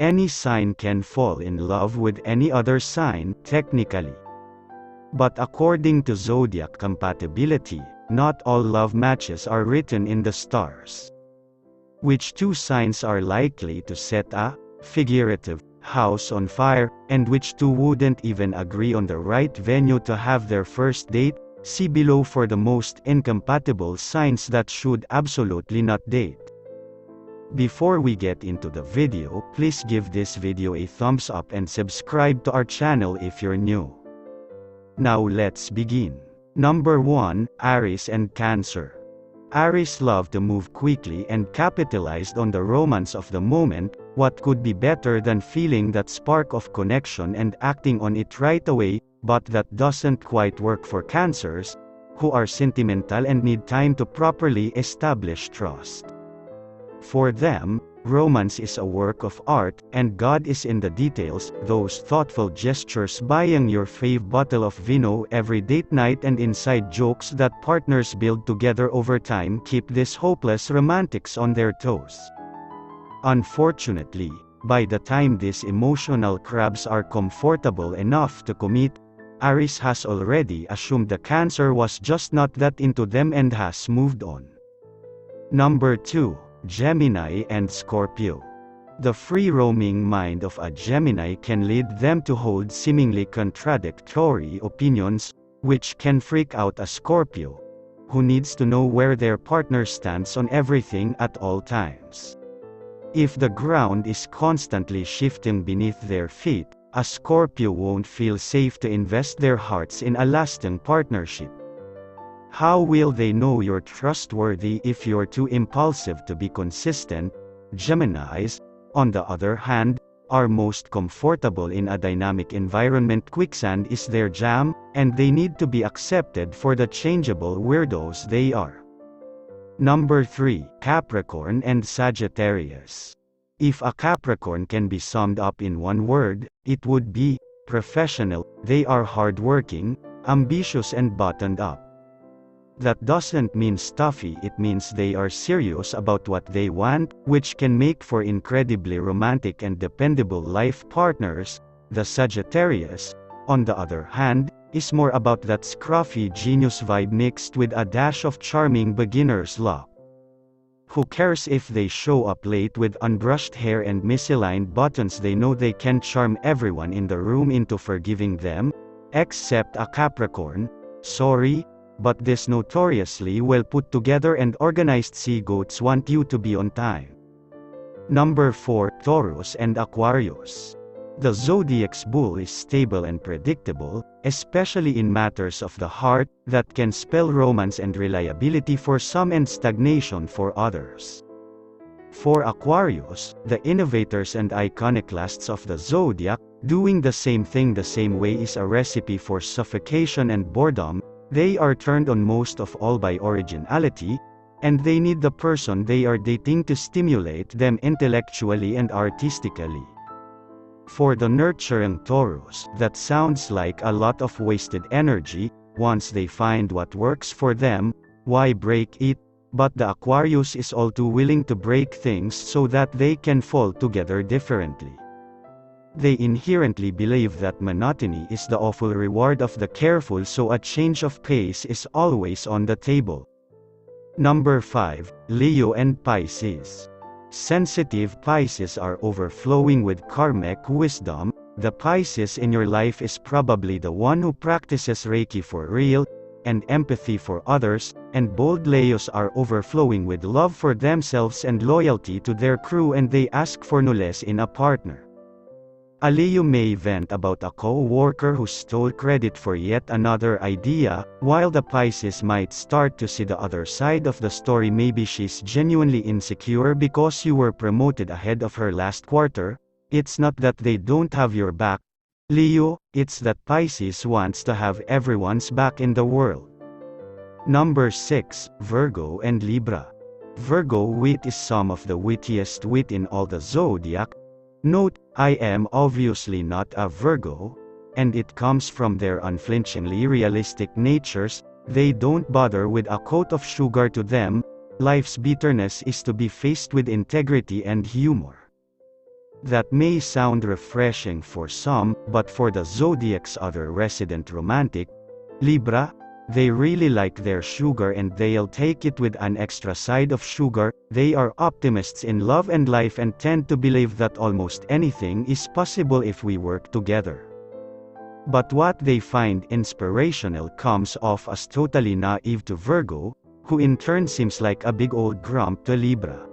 Any sign can fall in love with any other sign, technically. But according to zodiac compatibility, not all love matches are written in the stars. Which two signs are likely to set a figurative house on fire, and which two wouldn't even agree on the right venue to have their first date? See below for the most incompatible signs that should absolutely not date. Before we get into the video, please give this video a thumbs up and subscribe to our channel if you're new. Now let's begin. Number 1, Aries and Cancer. Aries love to move quickly and capitalized on the romance of the moment. What could be better than feeling that spark of connection and acting on it right away? But that doesn't quite work for Cancers, who are sentimental and need time to properly establish trust. For them, romance is a work of art, and God is in the details. Those thoughtful gestures, buying your fave bottle of vino every date night, and inside jokes that partners build together over time keep these hopeless romantics on their toes. Unfortunately, by the time these emotional crabs are comfortable enough to commit, Aries has already assumed the Cancer was just not that into them and has moved on. Number 2, Gemini and Scorpio. The free-roaming mind of a Gemini can lead them to hold seemingly contradictory opinions, which can freak out a Scorpio, who needs to know where their partner stands on everything at all times. If the ground is constantly shifting beneath their feet, a Scorpio won't feel safe to invest their hearts in a lasting partnership. How will they know you're trustworthy if you're too impulsive to be consistent? Geminis, on the other hand, are most comfortable in a dynamic environment. Quicksand is their jam, and they need to be accepted for the changeable weirdos they are. Number 3, Capricorn and Sagittarius. If a Capricorn can be summed up in one word, it would be professional. They are hardworking, ambitious and buttoned up. That doesn't mean stuffy, it means they are serious about what they want, which can make for incredibly romantic and dependable life partners. The Sagittarius, on the other hand, is more about that scruffy genius vibe mixed with a dash of charming beginner's luck. Who cares if they show up late with unbrushed hair and misaligned buttons? They know they can charm everyone in the room into forgiving them, except a Capricorn. Sorry, but these notoriously well put together and organized sea goats want you to be on time. Number 4, Taurus and Aquarius. The zodiac's bull is stable and predictable, especially in matters of the heart, that can spell romance and reliability for some and stagnation for others. For Aquarius, the innovators and iconoclasts of the zodiac, doing the same thing the same way is a recipe for suffocation and boredom. They are turned on most of all by originality, and they need the person they are dating to stimulate them intellectually and artistically. For the nurturing Taurus, that sounds like a lot of wasted energy. Once they find what works for them, why break it? But the Aquarius is all too willing to break things so that they can fall together differently. They inherently believe that monotony is the awful reward of the careful, so a change of pace is always on the table. Number 5, Leo and Pisces. Sensitive Pisces are overflowing with karmic wisdom. The Pisces in your life is probably the one who practices Reiki for real, and empathy for others, and bold Leos are overflowing with love for themselves and loyalty to their crew, and they ask for no less in a partner. A Leo may vent about a co-worker who stole credit for yet another idea, while the Pisces might start to see the other side of the story. Maybe she's genuinely insecure because you were promoted ahead of her last quarter. It's not that they don't have your back, Leo, it's that Pisces wants to have everyone's back in the world. Number 6, Virgo and Libra. Virgo wit is some of the wittiest wit in all the zodiac. Note, I am obviously not a Virgo, and it comes from their unflinchingly realistic natures. They don't bother with a coat of sugar. To them, life's bitterness is to be faced with integrity and humor. That may sound refreshing for some, but for the zodiac's other resident romantic, Libra, they really like their sugar and they'll take it with an extra side of sugar. They are optimists in love and life and tend to believe that almost anything is possible if we work together. But what they find inspirational comes off as totally naive to Virgo, who in turn seems like a big old grump to Libra.